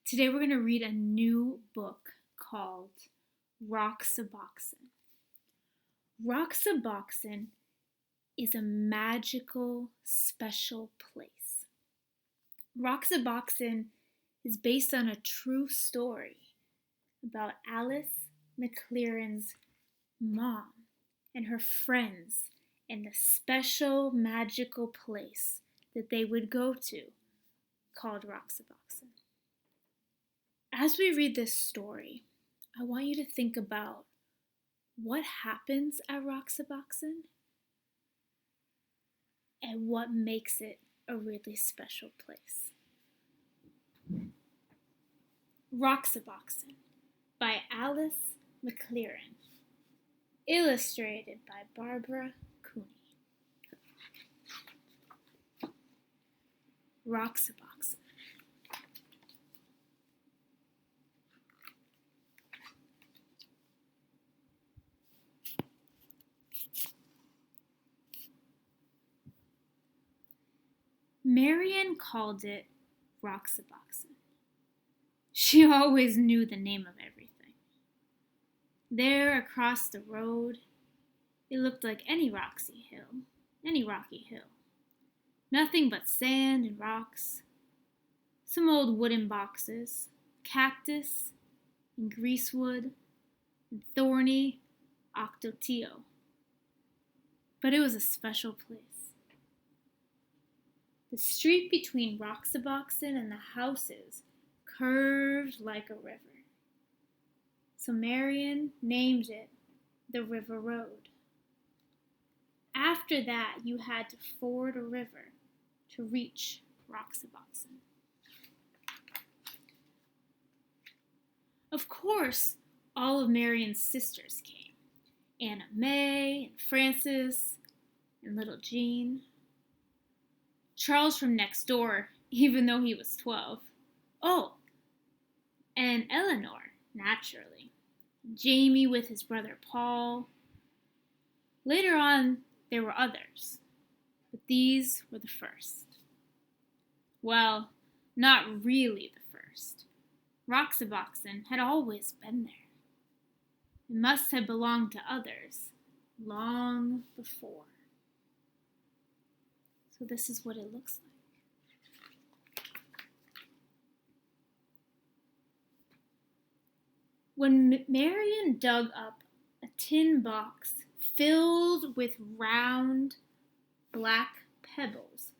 Today we're going to read a new book called Roxaboxen. Roxaboxen is a magical, special place. Roxaboxen is based on a true story about Alice McLaren's mom and her friends and the special magical place that they would go to called Roxaboxen. As we read this story, I want you to think about what happens at Roxaboxen and what makes it a really special place. Roxaboxen by Alice McLaren, illustrated by Barbara Cooney. Roxaboxen. Marian called it Roxaboxen. She always knew the name of everything. There across the road, it looked like any rocky hill. Nothing but sand and rocks, some old wooden boxes, cactus and greasewood, and thorny octotio. But it was a special place. The street between Roxaboxen and the houses curved like a river. So Marian named it the River Road. After that, you had to ford a river to reach Roxaboxen. Of course, all of Marian's sisters came. Anna May and Frances and little Jean. Charles from next door, even though he was 12. Oh, and Eleanor, naturally. Jamie with his brother Paul. Later on, there were others, but these were the first. Well, not really the first. Roxaboxen had always been there. It must have belonged to others long before. So this is what it looks like. When Marian dug up a tin box filled with round black pebbles,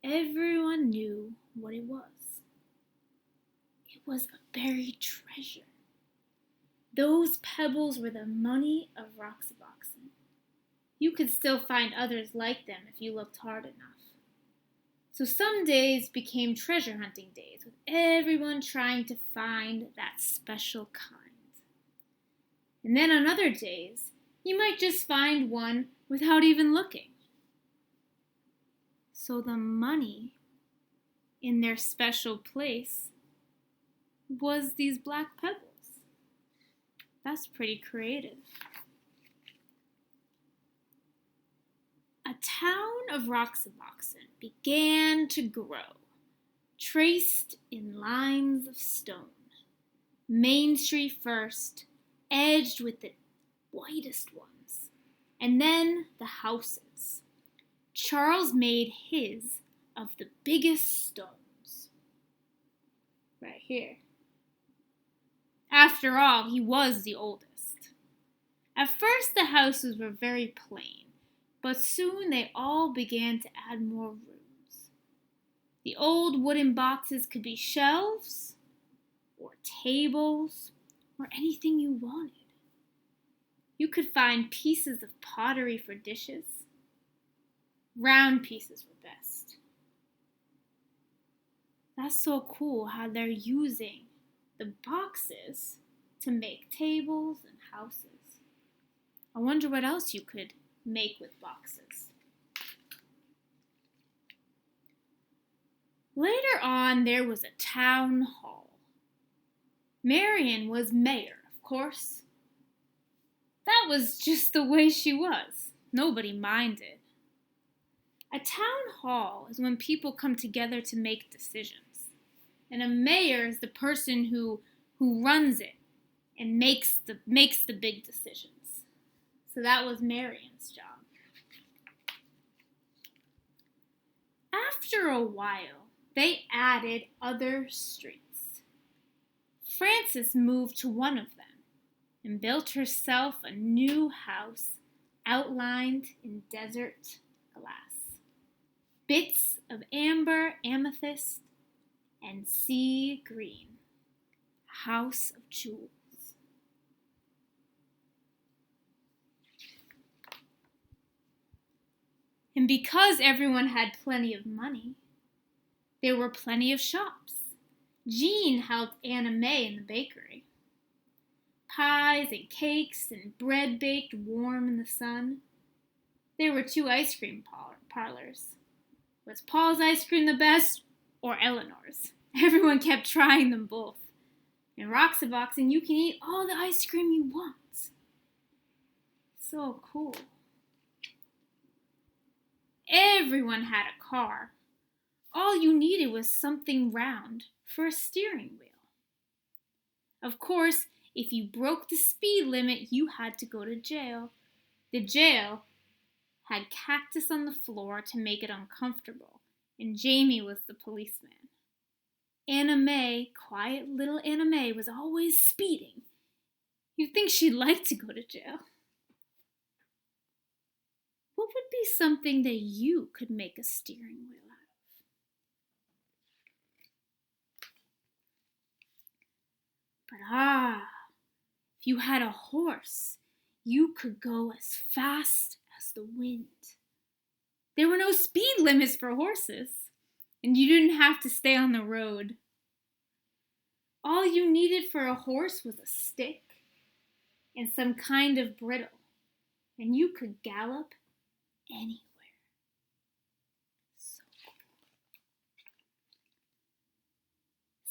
everyone knew what it was. It was a buried treasure. Those pebbles were the money of Roxaboxen. You could still find others like them if you looked hard enough. So some days became treasure hunting days, with everyone trying to find that special kind. And then on other days, you might just find one without even looking. So the money in their special place was these black pebbles. That's pretty creative. A town of Roxaboxen began to grow, traced in lines of stone. Main Street first, edged with the whitest ones, and then the houses. Charles made his of the biggest stones. Right here. After all, he was the oldest. At first, the houses were very plain, but soon they all began to add more rooms. The old wooden boxes could be shelves, or tables, or anything you wanted. You could find pieces of pottery for dishes. Round pieces were best. That's so cool how they're using the boxes to make tables and houses. I wonder what else you could make with boxes. Later on, there was a town hall. Marian was mayor, of course. That was just the way she was. Nobody minded. A town hall is when people come together to make decisions. And a mayor is the person who runs it and makes the big decisions. So that was Marion's job. After a while, they added other streets. Frances moved to one of them and built herself a new house outlined in desert glass. Bits of amber, amethyst, and sea green. A house of jewels. And because everyone had plenty of money, there were plenty of shops. Jean helped Anna May in the bakery. Pies and cakes and bread baked warm in the sun. There were 2 ice cream parlors. Was Paul's ice cream the best or Eleanor's? Everyone kept trying them both. In Roxaboxen, you can eat all the ice cream you want. So cool. Everyone had a car. All you needed was something round for a steering wheel. Of course, if you broke the speed limit, you had to go to jail. The jail had cactus on the floor to make it uncomfortable, and Jamie was the policeman. Anna May, quiet little Anna May, was always speeding. You'd think she'd like to go to jail. What would be something that you could make a steering wheel out of? But if you had a horse, you could go as fast as the wind. There were no speed limits for horses, and you didn't have to stay on the road. All you needed for a horse was a stick and some kind of bridle, and you could gallop anywhere. So cool.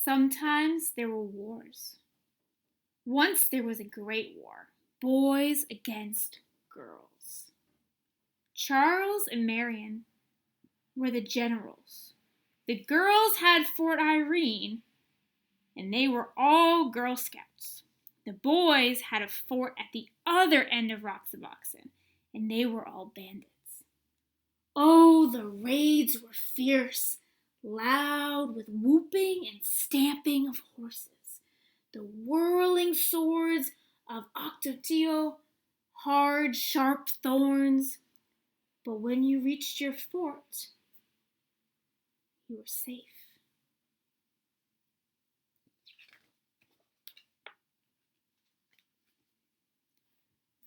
Sometimes there were wars. Once there was a great war, boys against girls. Charles and Marion were the generals. The girls had Fort Irene, and they were all Girl Scouts. The boys had a fort at the other end of Roxaboxen, and they were all bandits. Oh, the raids were fierce, loud with whooping and stamping of horses. The whirling swords of Octotio, hard, sharp thorns. But when you reached your fort, you were safe.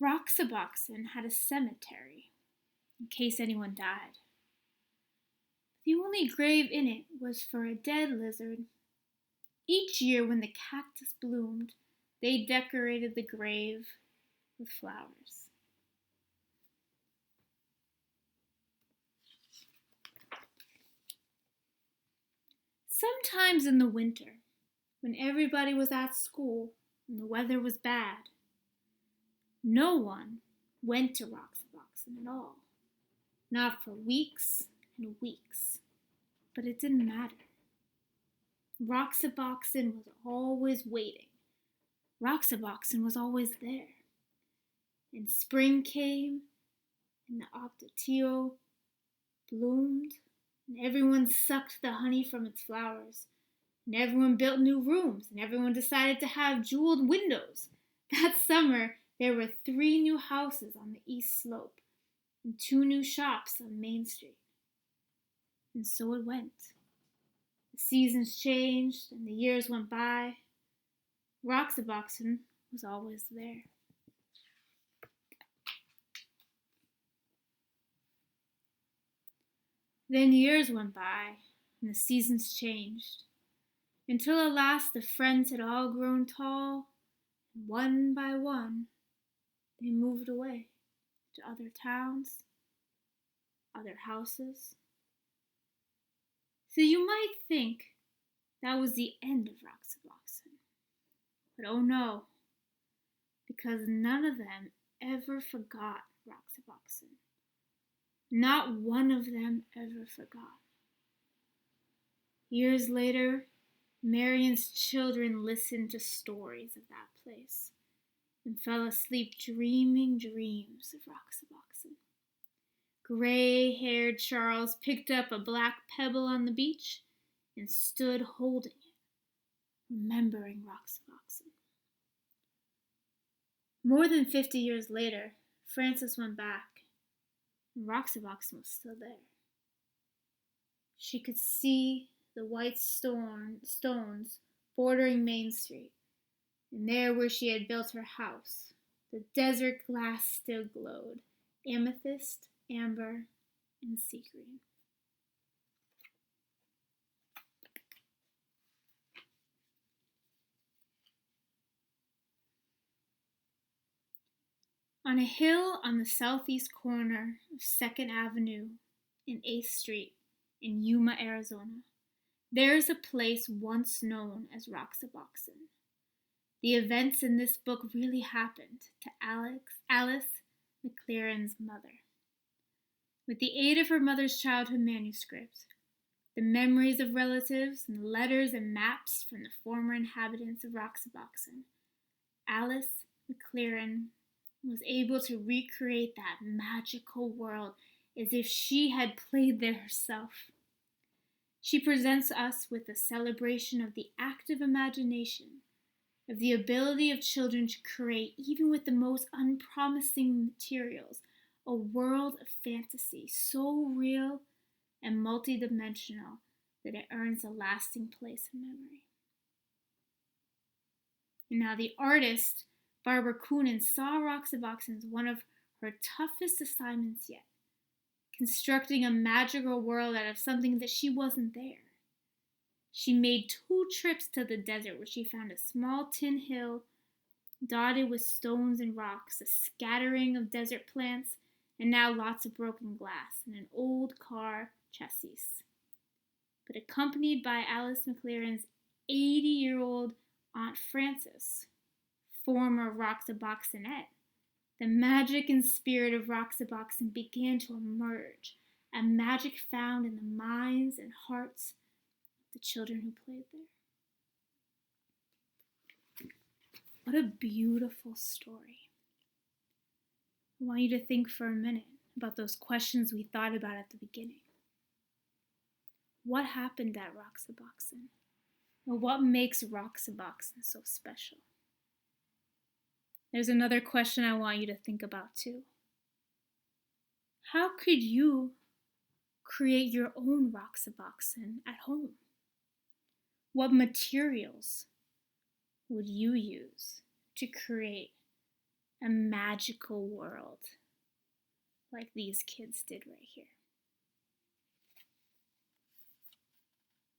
Roxaboxen had a cemetery in case anyone died. The only grave in it was for a dead lizard. Each year when the cactus bloomed, they decorated the grave with flowers. Sometimes in the winter, when everybody was at school and the weather was bad, no one went to Roxaboxen at all. Not for weeks and weeks. But it didn't matter. Roxaboxen was always waiting. Roxaboxen was always there. And spring came, and the Octotio bloomed, and everyone sucked the honey from its flowers. And everyone built new rooms, and everyone decided to have jeweled windows. That summer, there were 3 new houses on the east slope, and 2 new shops on Main Street. And so it went. The seasons changed, and the years went by. Roxaboxen was always there. Then years went by, and the seasons changed, until at last the friends had all grown tall, and one by one, they moved away to other towns, other houses. So you might think that was the end of Roxaboxen. But oh no, because none of them ever forgot Roxaboxen. Not one of them ever forgot. Years later, Marian's children listened to stories of that place and fell asleep dreaming dreams of Roxaboxen. Gray-haired Charles picked up a black pebble on the beach and stood holding it, remembering Roxaboxen. More than 50 years later, Frances went back, and Roxaboxen was still there. She could see the white stones bordering Main Street, and there where she had built her house, the desert glass still glowed, amethyst, amber, and sea green. On a hill on the southeast corner of 2nd Avenue and 8th Street in Yuma, Arizona, there is a place once known as Roxaboxen. The events in this book really happened to Alice McLaren's mother. With the aid of her mother's childhood manuscript, the memories of relatives, and letters and maps from the former inhabitants of Roxaboxen, Alice McLaren was able to recreate that magical world as if she had played there herself. She presents us with a celebration of the active imagination, of the ability of children to create, even with the most unpromising materials, a world of fantasy so real and multidimensional that it earns a lasting place in memory. And now the artist, Barbara Coonan, saw Roxaboxen as one of her toughest assignments yet, constructing a magical world out of something that she wasn't there. She made 2 trips to the desert where she found a small tin hill dotted with stones and rocks, a scattering of desert plants, and now lots of broken glass and an old car chassis. But accompanied by Alice McLaren's 80-year-old Aunt Frances, former Roxaboxenette, the magic and spirit of Roxaboxen began to emerge, a magic found in the minds and hearts of the children who played there. What a beautiful story. I want you to think for a minute about those questions we thought about at the beginning. What happened at Roxaboxen? Or what makes Roxaboxen so special? There's another question I want you to think about too. How could you create your own Roxaboxen at home? What materials would you use to create a magical world like these kids did right here?